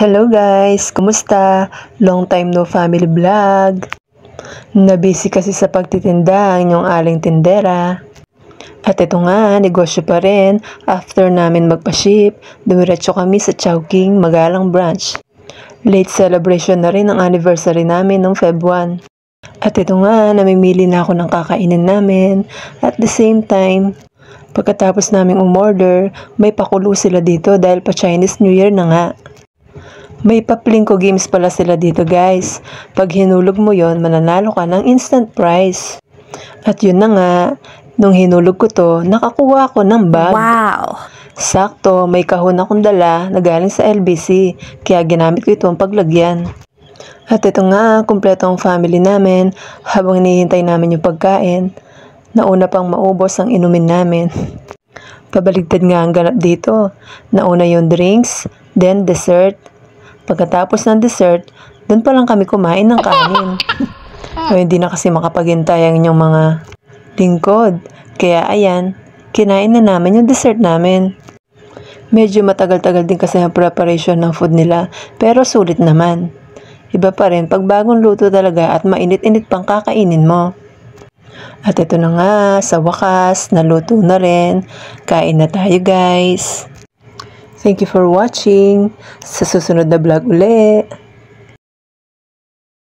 Hello guys! Kumusta? Long time no family vlog. Nabisi kasi sa pagtitinda ang inyong aling tindera. At ito nga, negosyo pa rin. After namin magpa-ship, dumiretso kami sa Chowking, Magalang branch. Late celebration na rin ang anniversary namin ng Feb 1. At ito nga, namimili na ako ng kakainin namin. At the same time, pagkatapos naming umorder, may pakulo sila dito dahil pa Chinese New Year na nga. May paplingko games pala sila dito guys. Pag hinulog mo yon, mananalo ka ng instant prize. At yun na nga, nung hinulog ko to, nakakuha ako ng bag. Wow! Sakto, may kahon akong dala na galing sa LBC, kaya ginamit ko itong paglagyan. At ito nga, kumpleto ang family namin habang hinihintay namin yung pagkain. Nauna pang maubos ang inumin namin. Pabaligtad nga ang ganap dito. Nauna yung drinks, then dessert. Pagkatapos ng dessert, doon pa lang kami kumain ng kanin. O hindi na kasi makapaghintay ang inyong mga lingkod. Kaya ayan, kinain na namin yung dessert namin. Medyo matagal-tagal din kasi ang preparation ng food nila, pero sulit naman. Iba pa rin pag bagong luto talaga at mainit-init pang kakainin mo. At ito na nga, sa wakas, naluto na rin. Kain na tayo guys. Thank you for watching. Sa susunod na vlog uli.